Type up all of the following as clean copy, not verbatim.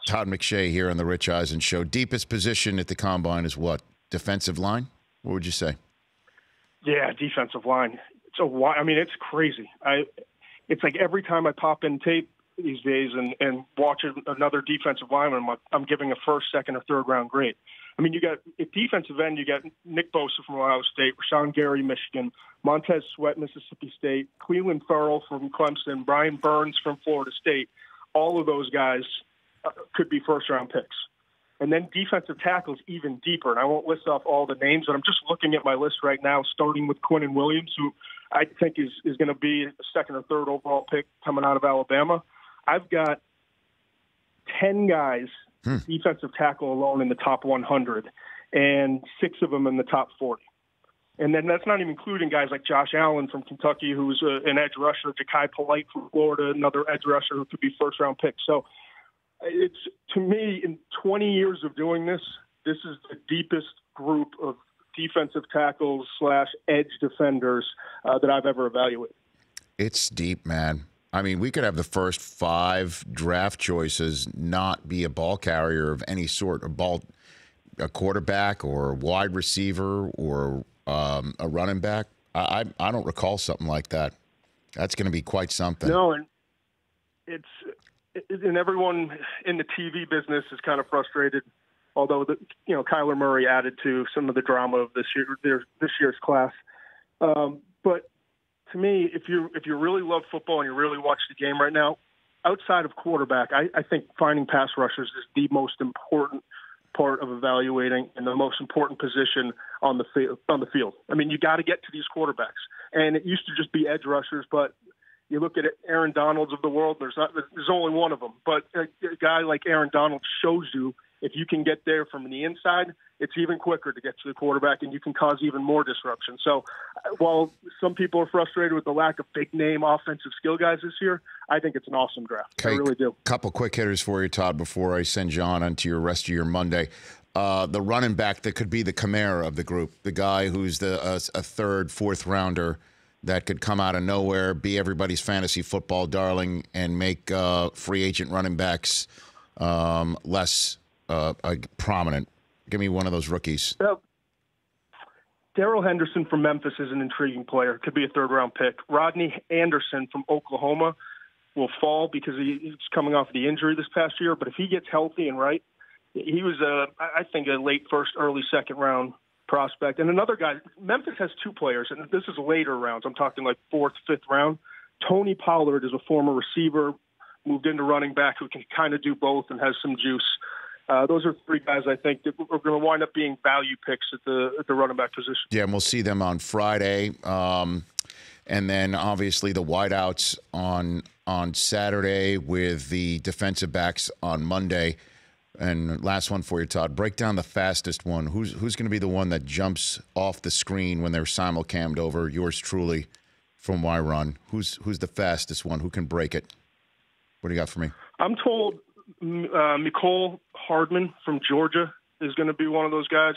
Todd McShay here on the Rich Eisen Show. Deepest position at the Combine is what? Defensive line? What would you say? Yeah, defensive line. It's crazy. It's like every time I pop in tape these days and watch another defensive lineman, I'm giving a first, second, or third round grade. I mean, you got at defensive end, you got Nick Bosa from Ohio State, Rashawn Gary, Michigan, Montez Sweat, Mississippi State, Cleveland Farrell from Clemson, Brian Burns from Florida State. All of those guys could be first-round picks. And then defensive tackles even deeper. And I won't list off all the names, but I'm just looking at my list right now, starting with Quinnen Williams, who I think is going to be a second or third overall pick coming out of Alabama. I've got 10 guys, defensive tackle alone, in the top 100, and 6 of them in the top 40. And then that's not even including guys like Josh Allen from Kentucky, who's an edge rusher, Ja'Kai Polite from Florida, another edge rusher who could be first-round pick. So it's, to me, in 20 years of doing this, this is the deepest group of defensive tackles / edge defenders that I've ever evaluated. It's deep, man. I mean, we could have the first 5 draft choices not be a ball carrier of any sort, a quarterback or a wide receiver or a running back. I don't recall something like that. That's going to be quite something. No, and and everyone in the TV business is kind of frustrated, although Kyler Murray added to some of the drama of this year's class. But to me, if you really love football and you really watch the game right now, outside of quarterback, I think finding pass rushers is the most important part of evaluating and the most important position on the field. I mean, you got to get to these quarterbacks, and it used to just be edge rushers, but you look at Aaron Donalds of the world, there's only one of them. But a guy like Aaron Donald shows you if you can get there from the inside, it's even quicker to get to the quarterback, and you can cause even more disruption. So while some people are frustrated with the lack of big-name offensive skill guys this year, I think it's an awesome draft. Okay, I really do. Couple quick hitters for you, Todd, before I send you on to your rest of your Monday. The running back that could be the Camara of the group, the guy who's a third, fourth rounder that could come out of nowhere, be everybody's fantasy football darling, and make free agent running backs less prominent. Give me one of those rookies. Darrell Henderson from Memphis is an intriguing player. Could be a third-round pick. Rodney Anderson from Oklahoma will fall because he's coming off the injury this past year. But if he gets healthy and right, he was, I think, a late first, early second-round prospect. And another guy, Memphis has 2 players, and this is later rounds. I'm talking like 4th, 5th round. Tony Pollard is a former receiver, moved into running back, who can kind of do both and has some juice. Those are 3 guys I think that are going to wind up being value picks at the running back position. Yeah, and we'll see them on Friday. And then obviously the wideouts on Saturday with the defensive backs on Monday. And last one for you, Todd. Break down the fastest one. Who's going to be the one that jumps off the screen when they're simulcammed over yours truly from Y Run? Who's the fastest one? Who can break it? What do you got for me? I'm told Mecole Hardman from Georgia is going to be one of those guys,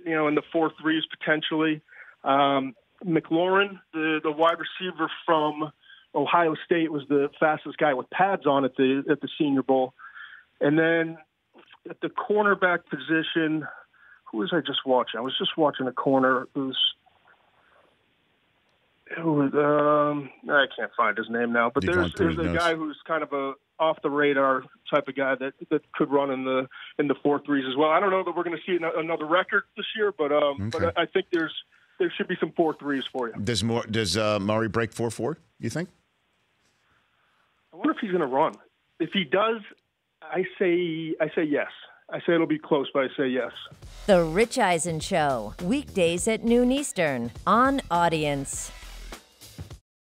in the 4.3s potentially. McLaurin, the wide receiver from Ohio State, was the fastest guy with pads on at the Senior Bowl. And then at the cornerback position, who was I just watching? I was just watching a corner I can't find his name now, but there's a guy who's kind of a off the radar type of guy that could run in the 4.3s as well. I don't know that we're going to see another record this year, but I think there should be some 4.3s for you. Does Murray break 4.4? You think? I wonder if he's going to run. If he does, I say yes. I say it'll be close, but I say yes. The Rich Eisen Show, weekdays at noon Eastern on Audience.